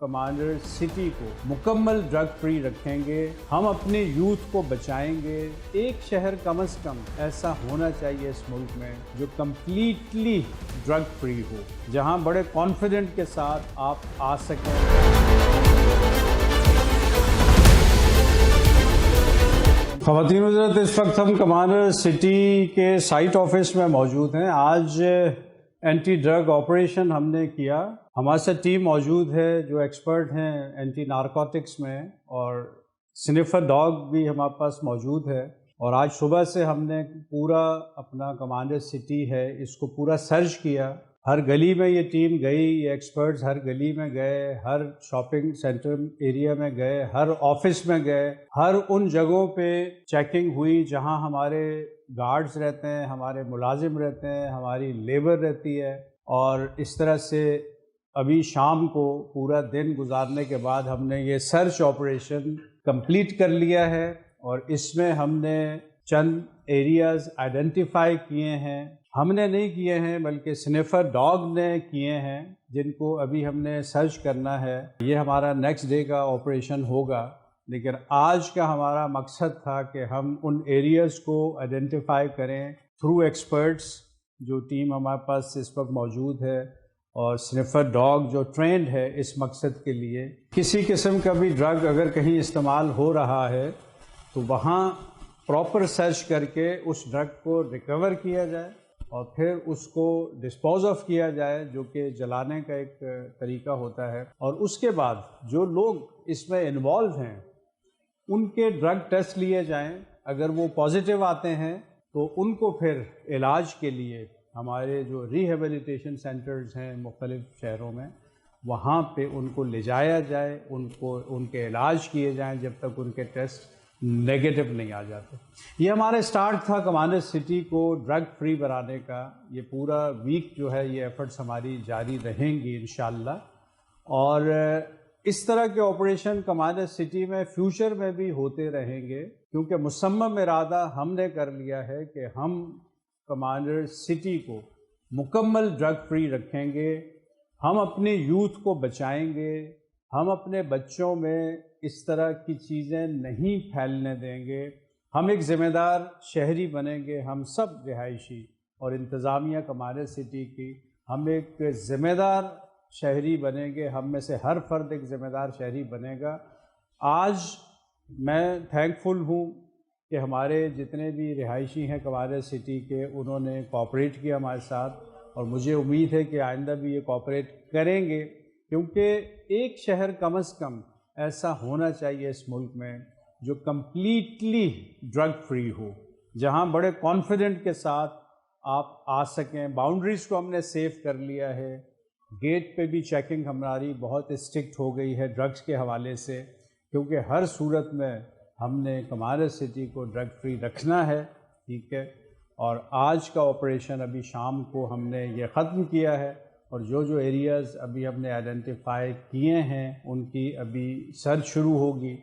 Commander city को मुकम्मल drug free रखेंगे। हम अपने यूथ को बचाएंगे। एक शहर कम से कम ऐसा होना चाहिए इस मुल्क में जो कम्प्लीटली ड्रग फ्री हो, जहां बड़े कॉन्फिडेंट के साथ आप आ सकें। ख़वातीन हज़रात, इस वक्त हम कमांडर सिटी के साइट ऑफिस में मौजूद हैं। आज एंटी ड्रग ऑपरेशन हमने किया। हमारे साथ टीम मौजूद है जो एक्सपर्ट हैं एंटी नारकोटिक्स में, और स्निफर डॉग भी हमारे पास मौजूद है। और आज सुबह से हमने पूरा अपना कमांडर सिटी है इसको पूरा सर्च किया। हर गली में ये टीम गई, ये एक्सपर्ट्स हर गली में गए, हर शॉपिंग सेंटर एरिया में गए, हर ऑफिस में गए, हर उन जगहों पे चेकिंग हुई जहां हमारे गार्ड्स रहते हैं, हमारे मुलाजिम रहते हैं, हमारी लेबर रहती है। और इस तरह से अभी शाम को पूरा दिन गुजारने के बाद हमने ये सर्च ऑपरेशन कंप्लीट कर लिया है। और इसमें हमने चंद एरियाज़ आइडेंटिफाई किए हैं। हमने नहीं किए हैं बल्कि स्निफर डॉग ने किए हैं, जिनको अभी हमने सर्च करना है। ये हमारा नेक्स्ट डे का ऑपरेशन होगा, लेकिन आज का हमारा मकसद था कि हम उन एरियाज़ को आइडेंटिफाई करें थ्रू एक्सपर्ट्स, जो टीम हमारे पास इस वक्त मौजूद है, और स्निफर डॉग जो ट्रेंड है इस मकसद के लिए। किसी किस्म का भी ड्रग अगर कहीं इस्तेमाल हो रहा है तो वहाँ प्रॉपर सर्च करके उस ड्रग को रिकवर किया जाए और फिर उसको डिस्पोज ऑफ किया जाए, जो कि जलाने का एक तरीका होता है। और उसके बाद जो लोग इसमें इन्वॉल्व हैं उनके ड्रग टेस्ट लिए जाएं। अगर वो पॉजिटिव आते हैं तो उनको फिर इलाज के लिए हमारे जो रिहेबिलिटेशन सेंटर्स हैं मुख्तलिफ शहरों में, वहाँ पे उनको ले जाया जाए, उनके इलाज किए जाएं जब तक उनके टेस्ट नेगेटिव नहीं आ जाते। ये हमारा स्टार्ट था कमांडर सिटी को ड्रग फ्री बनाने का। ये पूरा वीक जो है ये एफर्ट्स हमारी जारी रहेंगी इंशाअल्लाह। और इस तरह के ऑपरेशन कमांडर सिटी में फ्यूचर में भी होते रहेंगे, क्योंकि मुसम्मम इरादा हमने कर लिया है कि हम कमांडर सिटी को मुकम्मल ड्रग फ्री रखेंगे। हम अपने यूथ को बचाएंगे। हम अपने बच्चों में इस तरह की चीज़ें नहीं फैलने देंगे। हम एक ज़िम्मेदार शहरी बनेंगे। हम सब रिहायशी और इंतज़ामिया कमांडर सिटी की, हम एक ज़िम्मेदार शहरी बनेंगे। हम में से हर फर्द एक ज़िम्मेदार शहरी बनेगा। आज मैं थैंकफुल हूँ कि हमारे जितने भी रिहायशी हैं कमांडर सिटी के, उन्होंने कोऑपरेट किया हमारे साथ, और मुझे उम्मीद है कि आइंदा भी ये कोऑपरेट करेंगे, क्योंकि एक शहर कम से कम ऐसा होना चाहिए इस मुल्क में जो कम्प्लीटली ड्रग फ्री हो, जहां बड़े कॉन्फिडेंट के साथ आप आ सकें। बाउंड्रीज़ को हमने सेव कर लिया है। गेट पे भी चेकिंग हमारी बहुत स्ट्रिक्ट हो गई है ड्रग्स के हवाले से, क्योंकि हर सूरत में हमने कमांडर सिटी को ड्रग फ्री रखना है। ठीक है। और आज का ऑपरेशन अभी शाम को हमने ये ख़त्म किया है, और जो एरियाज़ अभी हमने आइडेंटिफाई किए हैं उनकी अभी सर्च शुरू होगी।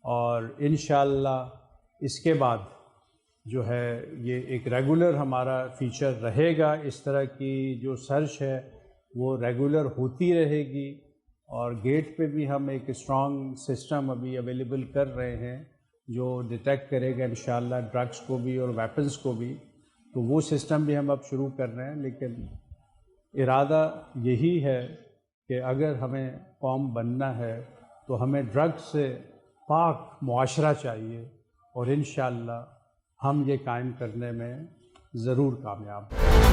और इंशाअल्लाह इसके बाद जो है ये एक रेगुलर हमारा फीचर रहेगा। इस तरह की जो सर्च है वो रेगुलर होती रहेगी। और गेट पे भी हम एक स्ट्रॉन्ग सिस्टम अभी अवेलेबल कर रहे हैं जो डिटेक्ट करेगा इंशाअल्लाह ड्रग्स को भी और वेपन्स को भी। तो वो सिस्टम भी हम अब शुरू कर रहे हैं। लेकिन इरादा यही है कि अगर हमें कौम बनना है तो हमें ड्रग्स से पाक मुआशरा चाहिए, और इंशाअल्लाह हम ये कायम करने में ज़रूर कामयाब हैं।